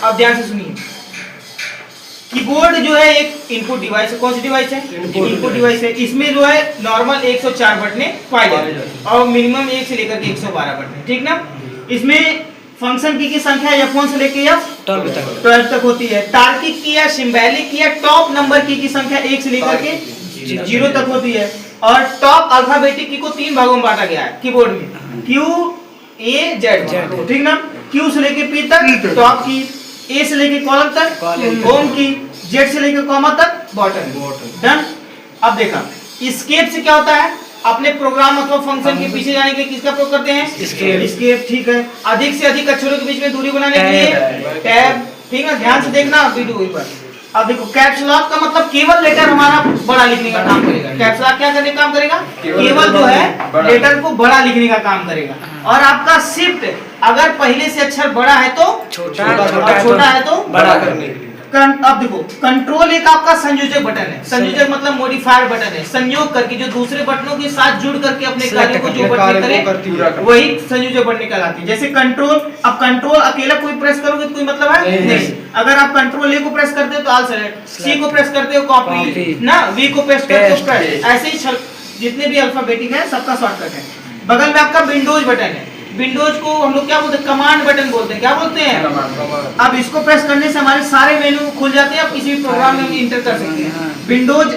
अब ध्यान से सुनिए, कीबोर्ड जो है एक इनपुट डिवाइस है। कौन सी डिवाइस है? इनपुट डिवाइस है। इसमें जो है नॉर्मल 104 बटने पाई जाती है और मिनिमम 1 से लेकर के 112 बटने, ठीक ना। इसमें फंक्शन की संख्या F1 से लेकर F12 तक होती है। तार्किक की या सिंबॉलिक की या टॉप नंबर की संख्या 1 से लेकर के 0 तक होती है। और टॉप अल्फाबेटिक की को 3 भागों में बांटा गया है कीबोर्ड में, Q A Z, ठीक ना। Q से लेकर P तक टॉप की, A से लेकर कॉलम तक होम की, Z से लेकर कॉमा तक बॉटम। डन। अब देखा एस्केप से क्या होता है, अपने प्रोग्राम अथवा फंक्शन के पीछे जाने के लिए किसका प्रयोग करते हैं? एस्केप, ठीक है। अधिक से अधिक अक्षरों के बीच में दूरी बनाने के लिए टैब, ठीक है। ध्यान से देखना वीडियो पर। अब देखो कैप्स लॉक का मतलब केवल लेटर हमारा बड़ा लिखने का काम करेगा। कैप्स लॉक क्या करने का काम करेगा? केवल जो है लेटर को बड़ा लिखने का काम करेगा। और आपका शिफ्ट अगर पहले से अक्षर बड़ा है तो छोटा है तो बड़ा करने के लिए। अब देखो कंट्रोल एक आपका संयोजक बटन है। संयोजक मतलब मॉडिफायर बटन है, संयोग करके जो दूसरे बटनों के साथ जुड़ करके अपने कार्य को जो बटन करे वही संयोजक बटन कहलाती है। जैसे कंट्रोल, अब कंट्रोल अकेला कोई प्रेस करोगे तो कोई मतलब है नहीं। अगर आप कंट्रोल ए को प्रेस करते हो तो ऑल सेलेक्ट, सी को प्रेस करते हो कॉपी ना, वी को प्रेस करते हो पेस्ट। ऐसे ही जितने भी अल्फाबेटिक है सबका शॉर्टकट है। बगल में आपका विंडोज बटन है। विंडोज को हम लोग क्या बोलते हैं? कमांड बटन बोलते हैं। क्या बोलते हैं? अब इसको प्रेस करने से हमारे सारे मेनू खुल जाते हैं। आप किसी भी प्रोग्राम में इंटर कर सकते हैं। विंडोज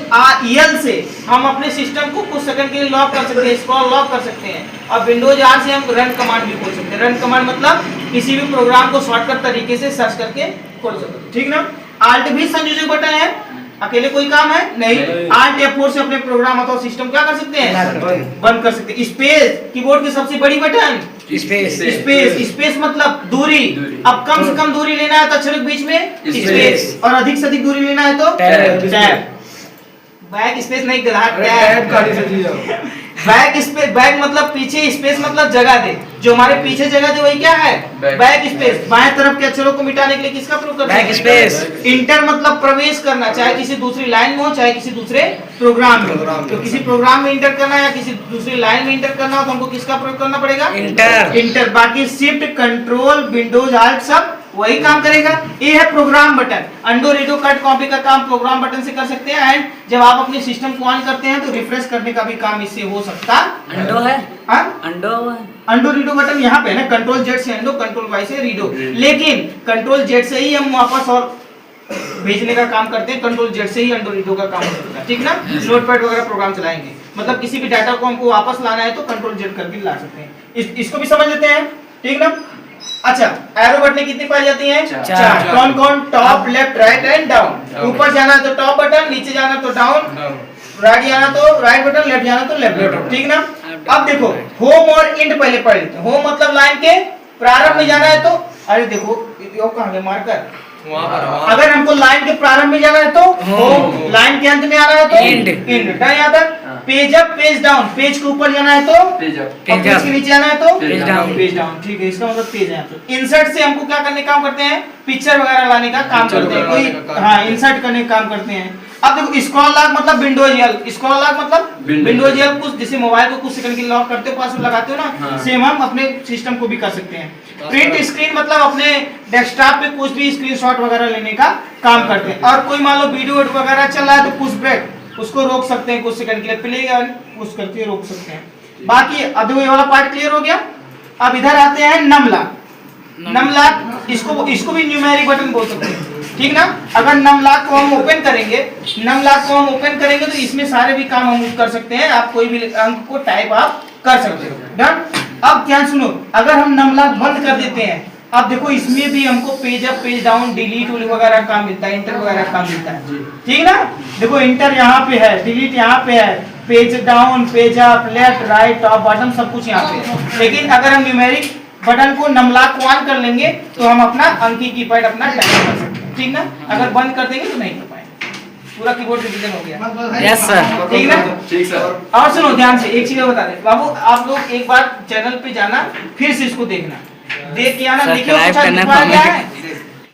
L से हम अपने सिस्टम को कुछ सेकंड के लिए लॉक कर सकते हैं, स्क्रॉल लॉक कर सकते हैं। और विंडोज R से हम रन कमांड भी खोल सकते हैं। रन कमांड मतलब किसी भी प्रोग्राम को शॉर्टकट तरीके से सर्च करके खोल सकते हैं, ठीक ना। Alt भी संयोजक बटन है, अकेले कोई काम है नहीं। Alt F4 से अपने प्रोग्राम अथवा सिस्टम क्या कर सकते हैं? बंद कर सकते हैं। स्पेस कीबोर्ड की सबसे बड़ी बटन। स्पेस मतलब दूरी। अब कम से कम दूरी लेना है तो अक्षरों के बीच में स्पेस, और अधिक से अधिक दूरी लेना है तो टैब। बैक स्पेस नहीं, टैब। बैक स्पेस, बैक मतलब पीछे, स्पेस मतलब जगह दे। जो हमारे पीछे जगह दे वही क्या है? Back space. बाएं तरफ के अक्षरों को मिटाने के लिए किसका प्रयोग करते हैं? Back space. इंटर मतलब प्रवेश करना, चाहे किसी दूसरी लाइन में हो चाहे किसी दूसरे प्रोग्राम में। तो किसी प्रोग्राम में इंटर करना या किसी दूसरी लाइन में इंटर करना हो तो हमको किसका प्रयोग करना पड़ेगा? इंटर। बाकी शिफ्ट, कंट्रोल, विंडोज आल्ट सब वही काम करेगा। ये है प्रोग्राम बटन। अंडो, रीडो, कट, कॉपी का काम प्रोग्राम बटन से कर सकते हैं। एंड जब आप अपने सिस्टम को ऑन करते हैं तो रिफ्रेश करने का भी काम इससे हो सकता अंडो है। अंडो रीडो बटन यहाँ पे है ना। कंट्रोल जेड से अंडो, कंट्रोल वाई से रीडो। लेकिन कंट्रोल जेड से ही हम वापस और भेजने का काम करते हैं। कंट्रोल जेड से ही अंडो रीडो का काम होता है, ठीक ना। नोटपैड वगैरह प्रोग्राम चलाएंगे, मतलब किसी भी डाटा को हमको वापस लाना है तो कंट्रोल जेड करके ला सकते हैं। इसको भी समझ लेते हैं, ठीक ना। अच्छा, एरो बटन कितनी पाई जाती हैं? 4। कौन कौन? Top, left, right and down. ऊपर जाना है तो टॉप बटन, नीचे जाना तो डाउन, राइट जाना तो राइट बटन, लेफ्ट जाना तो लेफ्ट बटन, ठीक ना। अब देखो होम और इंड पहले पढ़ लेते हैं। होम मतलब लाइन के प्रारंभ में जाना है तो, अरे देखो कहाँ गए मार्कर, अगर हमको लाइन के प्रारंभ में जाना है तो होम, लाइन के अंत में आना है तो इंड। यहाँ तक page up, page down, page के ऊपर जाना है तो पेज अप, पेज के नीचे जाना है तो पेज डाउन, ठीक है। इसका मतलब पेज है। इंसर्ट से हमको क्या करने का काम करते हैं? पिक्चर वगैरह लाने का काम करते हैं, कोई हाँ इंसर्ट करने का काम करते हैं। अब देखो स्क्रॉल लॉक मतलब विंडोज एल। स्क्रॉल लॉक मतलब विंडोज एल। कुछ जैसे मोबाइल को कुछ सेकंड के लिए लॉक करते हो, पासवर्ड लगाते हो ना, सेम हम अपने सिस्टम को भी कर सकते हैं। प्रिंट स्क्रीन मतलब अपने डेस्कटॉप पे कुछ भी स्क्रीनशॉट वगैरह लेने का काम करते हैं। और कोई मान लो वीडियो वगैरह चल रहा है तो पुश बैक, उसको रोक सकते हैं कुछ सेकंड के लिए, प्ले पुश करके रोक सकते हैं। बाकी अब ये वाला पार्ट क्लियर हो गया। अब इधर आते हैं नम लॉक। इसको भी न्यूमेरिक बटन बोल सकते हैं, ठीक ना। अगर नम लॉक को हम ओपन करेंगे तो इसमें सारे भी काम हम कर सकते हैं। आप कोई भी अंक को टाइप आप कर सकते हो। डन। अब ध्यान सुनो, अगर हम नम लॉक बंद कर देते हैं, अब देखो इसमें भी हमको page up, page down, delete वगैरह काम मिलता है, इंटर वगैरह काम मिलता है, ठीक ना। देखो इंटर यहाँ पे है, डिलीट यहाँ पे है, page down, page up, left, right, top, bottom सब कुछ यहाँ पे है। लेकिन अगर हम न्यूमेरिक बटन को नम लॉक को ऑन कर लेंगे तो हम अपना अंकी कीपैड अपना टाइप कर सकते हैं, ठीक ना। अगर बंद कर देंगे तो नहीं कर पाएंगे। पूरा कीबोर्ड रिवीजन हो गया। यस सर, ठीक ना। ठीक सर। और सुनो ध्यान से एक चीज बता दे बाबू, आप लोग एक बार चैनल पे जाना, फिर से इसको देखना, देख के आना। देखिए क्या है